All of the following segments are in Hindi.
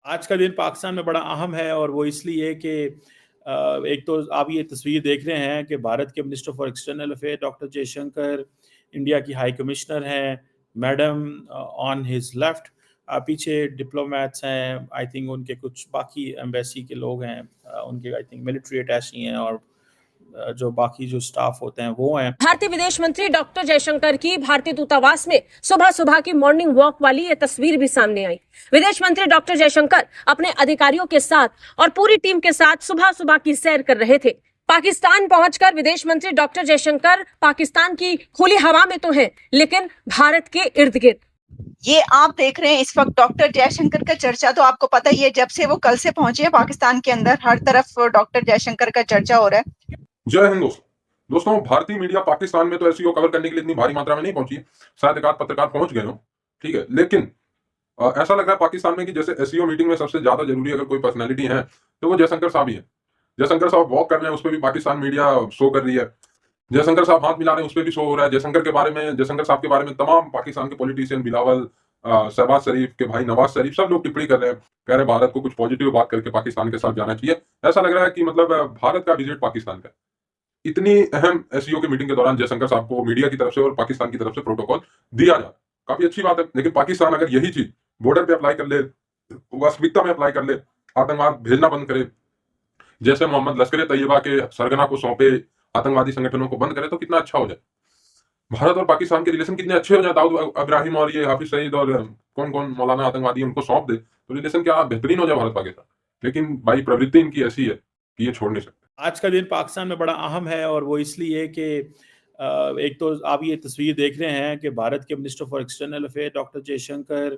आज का दिन पाकिस्तान में बड़ा अहम है और वो इसलिए कि एक तो आप ये तस्वीर देख रहे हैं कि भारत के minister for external affair doctor Jaishankar, India की हाई कमिश्नर हैं, मैडम ऑन हिज लेफ्ट, पीछे डिप्लोमेट्स हैं, आई थिंक उनके कुछ बाकी एम्बेसी के लोग हैं, उनके आई थिंक मिलिट्री अटैची हैं और जो बाकी जो स्टाफ होते हैं वो हैं। भारतीय विदेश मंत्री डॉक्टर जयशंकर की भारतीय दूतावास में सुबह सुबह की मॉर्निंग वॉक वाली ये तस्वीर भी सामने आई। विदेश मंत्री डॉक्टर जयशंकर अपने अधिकारियों के साथ और पूरी टीम के साथ सुबह सुबह की सैर कर रहे थे। पाकिस्तान पहुंचकर विदेश मंत्री डॉक्टर जयशंकर पाकिस्तान की खुली हवा में तो हैं, लेकिन भारत के इर्द गिर्द। ये आप देख रहे हैं इस वक्त डॉक्टर जयशंकर का चर्चा तो आपको पता ही है, जब से वो कल से पहुंचे हैं पाकिस्तान के अंदर हर तरफ डॉक्टर जयशंकर का चर्चा हो रहा है। जय हिंद दोस्तों, भारतीय मीडिया पाकिस्तान में तो एसईओ कवर करने के लिए इतनी भारी मात्रा में नहीं पहुंची, शायद एकाध पत्रकार पहुंच गए हो, ठीक है, लेकिन ऐसा लग रहा है पाकिस्तान में कि जैसे एसईओ मीटिंग में सबसे ज्यादा जरूरी अगर कोई पर्सनैलिटी है तो वो जयशंकर साहब ही है। जयशंकर साहब वॉक कर रहे हैं, उस पर भी पाकिस्तान मीडिया शो कर रही है। जयशंकर साहब हाथ मिला रहे हैं, उस पर भी शो हो रहा है। जयशंकर साहब के बारे में तमाम पाकिस्तान के पॉलिटिशियन, बिलावल, शहबाज शरीफ के भाई नवाज शरीफ, सब लोग टिप्पणी कर रहे हैं, कह रहे हैं भारत को कुछ पॉजिटिव बात करके पाकिस्तान के साथ जाना चाहिए। ऐसा लग रहा है कि मतलब भारत का विजिट पाकिस्तान का। इतनी अहम एसईओ की मीटिंग के दौरान जयशंकर साहब को मीडिया की तरफ से और पाकिस्तान की तरफ से प्रोटोकॉल दिया जाए, काफी अच्छी बात है। लेकिन पाकिस्तान अगर यही चीज बॉर्डर पे अप्लाई कर ले, वास्तविकता में अप्लाई कर ले, आतंकवाद भेजना बंद करे, जैसे मोहम्मद लश्कर तैयबा के सरगना को सौंपे, आतंकवादी संगठनों को बंद करे, तो कितना अच्छा हो जाए। भारत और पाकिस्तान के रिलेशन कितने अच्छे हो जाए, दाऊद इब्राहिम और ये हाफिज सईद और कौन कौन मौलाना आतंकवादी उनको सौंप दे तो रिलेशन क्या बेहतरीन हो जाए भारत पाकिस्तान। लेकिन भाई प्रवृत्ति इनकी ऐसी है कि ये छोड़ नहीं सकते। आज का दिन पाकिस्तान में बड़ा अहम है और वो इसलिए कि एक तो आप ये तस्वीर देख रहे हैं कि भारत के minister for external affair doctor Jaishankar,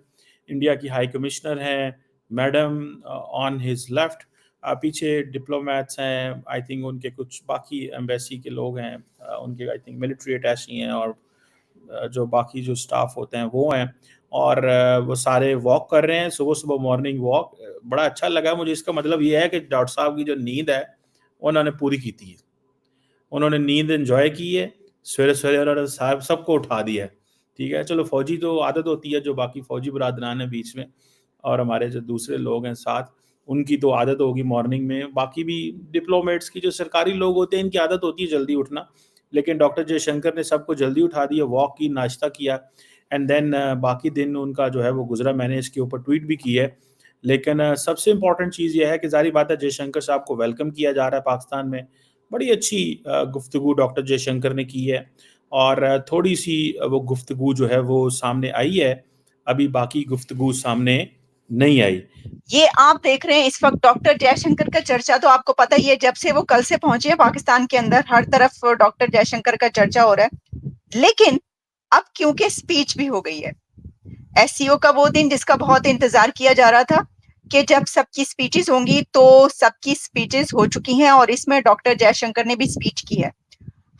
India की हाई कमिश्नर हैं, मैडम ऑन हिज लेफ्ट, पीछे डिप्लोमेट्स हैं, आई थिंक उनके कुछ बाकी एम्बेसी के लोग हैं, उनके आई थिंक मिलिट्री अटैची हैं और जो बाकी जो स्टाफ होते हैं वो हैं और वो सारे वॉक कर रहे हैं, सुबह सुबह मॉर्निंग वॉक। बड़ा अच्छा लगा मुझे। इसका मतलब ये है कि डॉक्टर साहब की जो नींद है उन्होंने पूरी की थी, उन्होंने नींद एंजॉय की है, सवेरे सवेरे उन्होंने साहब सबको उठा दिया है। ठीक है, चलो फौजी तो आदत होती है, जो बाकी फौजी बरादरान है बीच में और हमारे जो दूसरे लोग हैं साथ, उनकी तो आदत होगी मॉर्निंग में। बाकी भी डिप्लोमेट्स की जो सरकारी लोग होते हैं इनकी आदत होती है जल्दी उठना, लेकिन डॉक्टर जयशंकर ने सबको जल्दी उठा दिया, वॉक की, नाश्ता किया एंड देन बाकी दिन उनका जो है वो गुजरा। मैंने इसके ऊपर ट्वीट भी की है। लेकिन सबसे इम्पॉर्टेंट चीज़ ये है कि ज़ाहिर बात है जयशंकर साहब को वेलकम किया जा रहा है पाकिस्तान में। बड़ी अच्छी गुफ्तगू डॉक्टर जयशंकर ने की है और थोड़ी सी वो गुफ्तगू जो है वो सामने आई है, अभी बाकी गुफ्तगू सामने नहीं आई। ये आप देख रहे हैं इस वक्त डॉक्टर जयशंकर का चर्चा तो आपको पता ही है, जब से वो कल से पहुंचे हैं पाकिस्तान के अंदर हर तरफ डॉक्टर जयशंकर का चर्चा हो रहा है। लेकिन अब क्योंकि स्पीच भी हो गई है, एससीओ का वो दिन जिसका बहुत इंतजार किया जा रहा था कि जब सबकी स्पीचेस होंगी, तो सबकी स्पीचेस हो चुकी हैं और इसमें डॉक्टर जयशंकर ने भी स्पीच की है।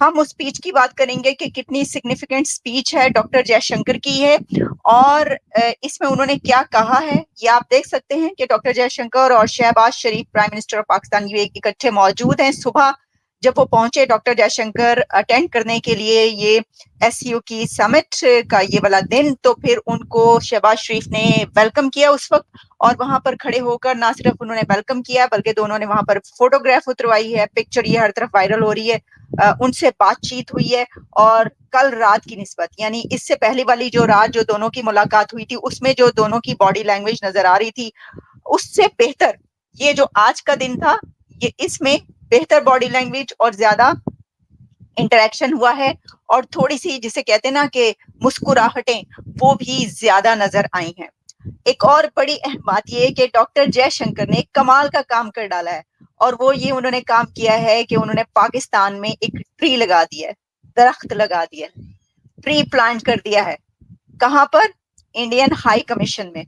हम उस स्पीच की बात करेंगे कि कितनी सिग्निफिकेंट स्पीच है डॉक्टर जयशंकर की है और इसमें उन्होंने क्या कहा है ये आप देख सकते हैं कि डॉक्टर जयशंकर और शहबाज शरीफ प्राइम मिनिस्टर ऑफ पाकिस्तान ये इकट्ठे मौजूद हैं। सुबह जब वो पहुंचे डॉक्टर जयशंकर अटेंड करने के लिए ये एससीओ की समिट का ये वाला दिन, तो फिर उनको शहबाज शरीफ ने वेलकम किया उस वक्त और वहां पर खड़े होकर ना सिर्फ उन्होंने वेलकम किया बल्कि दोनों ने वहां पर फोटोग्राफ उतरवाई है, पिक्चर ये हर तरफ वायरल हो रही है, उनसे बातचीत हुई है। और कल रात की निस्बत यानी इससे पहले वाली जो रात जो दोनों की मुलाकात हुई थी उसमें जो दोनों की बॉडी लैंग्वेज नजर आ रही थी, उससे बेहतर ये जो आज का दिन था, ये इसमें बेहतर बॉडी लैंग्वेज और ज्यादा इंटरेक्शन हुआ है और थोड़ी सी जिसे कहते हैं ना कि मुस्कुराहटें वो भी ज्यादा नजर आई हैं। एक और बड़ी अहम बात यह है कि डॉक्टर जयशंकर ने कमाल का काम कर डाला है और वो ये उन्होंने काम किया है कि उन्होंने पाकिस्तान में एक ट्री लगा दिया है, दरख्त लगा दिया है, ट्री प्लांट कर दिया है। कहां पर? इंडियन हाई कमीशन में।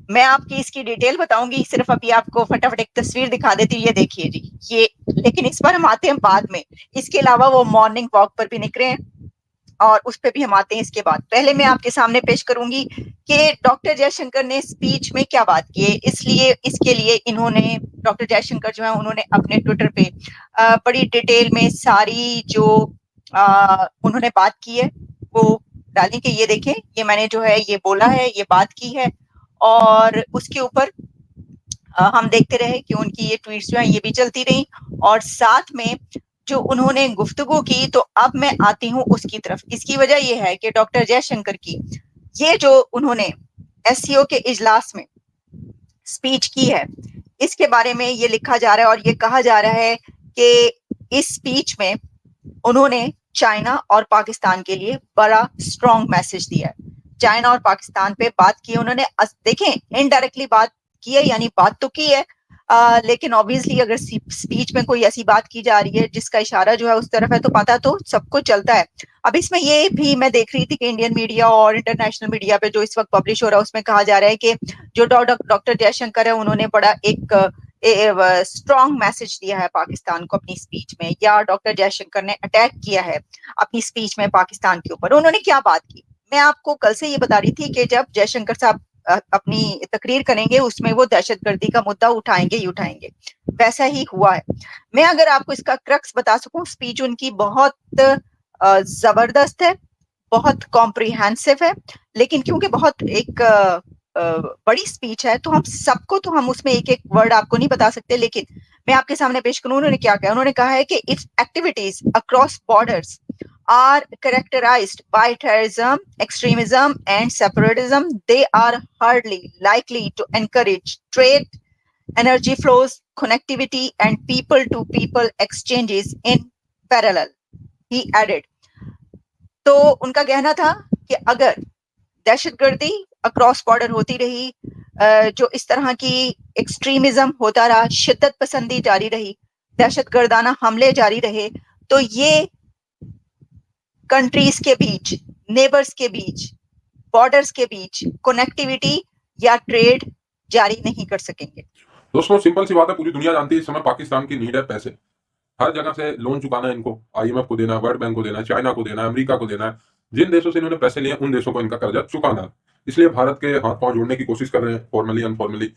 मैं आपकी इसकी डिटेल बताऊंगी, सिर्फ अभी आपको फटाफट एक तस्वीर दिखा देती हूँ। ये देखिए जी, ये, लेकिन इस पर हम आते हैं बाद में। इसके अलावा वो मॉर्निंग वॉक पर भी निकले हैं और उस पर भी हम आते हैं इसके बाद। पहले मैं आपके सामने पेश करूंगी कि डॉक्टर जयशंकर ने स्पीच में क्या बात की है। इसलिए इसके लिए इन्होंने डॉक्टर जयशंकर जो है उन्होंने अपने ट्विटर पे बड़ी डिटेल में सारी जो उन्होंने बात की है वो डाली कि ये देखें, ये मैंने जो है ये बोला है, ये बात की है और उसके ऊपर हम देखते रहे कि उनकी ये ट्वीट्स जो हैं ये भी चलती रही, और साथ में जो उन्होंने गुफ्तगू की, तो अब मैं आती हूँ उसकी तरफ। इसकी वजह ये है कि डॉक्टर जयशंकर की ये जो उन्होंने एससीओ के इजलास में स्पीच की है, इसके बारे में ये लिखा जा रहा है और ये कहा जा रहा है कि इस स्पीच में उन्होंने चाइना और पाकिस्तान के लिए बड़ा स्ट्रॉन्ग मैसेज दिया है। चाइना और पाकिस्तान पे बात की उन्होंने, देखें इनडायरेक्टली बात की है, यानी बात तो की है, लेकिन ऑब्वियसली अगर स्पीच में कोई ऐसी बात की जा रही है जिसका इशारा जो है उस तरफ है, तो पता तो सबको चलता है। अब इसमें ये भी मैं देख रही थी कि इंडियन मीडिया और इंटरनेशनल मीडिया पे जो इस वक्त पब्लिश हो रहा है उसमें कहा जा रहा है कि जो डॉक्टर जयशंकर है उन्होंने बड़ा एक स्ट्रॉन्ग मैसेज दिया है पाकिस्तान को अपनी स्पीच में, या डॉक्टर जयशंकर ने अटैक किया है अपनी स्पीच में पाकिस्तान के ऊपर। उन्होंने क्या बात की, मैं आपको कल से ये बता रही थी कि जब जयशंकर साहब अपनी तकरीर करेंगे उसमें वो दहशतगर्दी का मुद्दा उठाएंगे ही उठाएंगे, वैसा ही हुआ है। मैं अगर आपको इसका क्रक्स बता सकूं, स्पीच उनकी बहुत जबरदस्त है, बहुत कॉम्प्रिहेंसिव है, लेकिन क्योंकि बहुत एक बड़ी स्पीच है तो हम सबको, तो हम उसमें एक एक वर्ड आपको नहीं बता सकते, लेकिन मैं आपके सामने पेश करूं उन्होंने क्या कहा। उन्होंने कहा है कि if activities across borders are characterized by terrorism, extremism and separatism, they are hardly likely to encourage trade, energy flows, connectivity and people-to-people exchanges in parallel, he added. तो उनका कहना था कि अगर दहशतगर्दी अक्रॉस बॉर्डर होती रही, जो इस तरह की एक्सट्रीमिज्म होता रहा, शिद्दत पसंदी जारी रही, दहशतगर्दाना हमले जारी रहे, तो ये कंट्रीज के बीच, नेबर्स के बीच, बॉर्डर्स के बीच कनेक्टिविटी या ट्रेड जारी नहीं कर सकेंगे। दोस्तों सिंपल सी बात है, पूरी दुनिया जानती है इस समय पाकिस्तान की नीड है पैसे। हर जगह से लोन चुकाना है इनको, आईएमएफ को देना है, वर्ल्ड बैंक को देना है, चाइना को देना है, अमेरिका को देना है। जिन देशों से इन्होंने पैसे लिए उन देशों को इनका कर्जा चुकाना है। इसलिए भारत के हाथ पांव जोड़ने की कोशिश कर रहे हैं फॉर्मली अनफॉर्मली,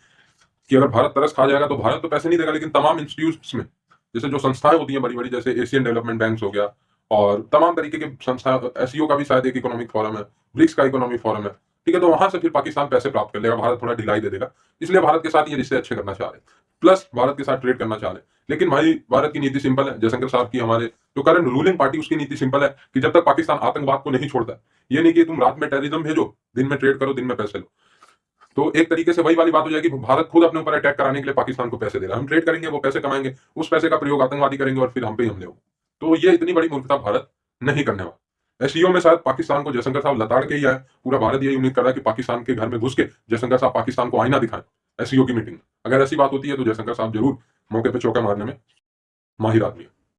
कि अगर भारत तरस खा जाएगा तो भारत तो पैसे नहीं देगा, लेकिन तमाम इंस्टीट्यूट्स में, जैसे जो संस्थाएं होती हैं बड़ी बड़ी, जैसे एशियन डेवलपमेंट बैंक हो गया और तमाम तरीके के संस्था, एससीओ का भी शायद एक इकोनॉमिक फोरम है, ब्रिक्स का इकोनॉमिक फोरम है, ठीक है, तो वहां से फिर पाकिस्तान पैसे प्राप्त कर लेगा, भारत थोड़ा ढिलाई दे देगा। इसलिए भारत के साथ ये रिश्ते अच्छे करना चाह रहे, प्लस भारत के साथ ट्रेड करना चाह रहे। लेकिन भाई भारत की नीति सिंपल है, जयशंकर साहब की, हमारे जो करंट रूलिंग पार्टी, उसकी नीति सिंपल है कि जब तक पाकिस्तान आतंकवाद को नहीं छोड़ता है, ये नहीं कि तुम रात में टेररिज्म भेजो, दिन में ट्रेड करो, दिन में पैसे लो, तो एक तरीके से वही वाली बात हो जाएगी, भारत खुद अपने ऊपर अटैक कराने के लिए पाकिस्तान को पैसे दे रहा है। हम ट्रेड करेंगे, वो पैसे कमाएंगे, उस पैसे का प्रयोग आतंकवादी करेंगे और फिर हम पे ही हमले होंगे। तो ये इतनी बड़ी मूर्खता भारत नहीं करने वाला। एससीओ में शायद पाकिस्तान को जयशंकर साहब लताड़ के ही आए, पूरा भारत यही उम्मीद कर रहा है कि पाकिस्तान के घर में घुस के जयशंकर साहब पाकिस्तान को आईना दिखाएं एससीओ की मीटिंग में। अगर ऐसी बात होती है तो जयशंकर साहब जरूर मौके पर चौका मारने में माहिर आदमी है।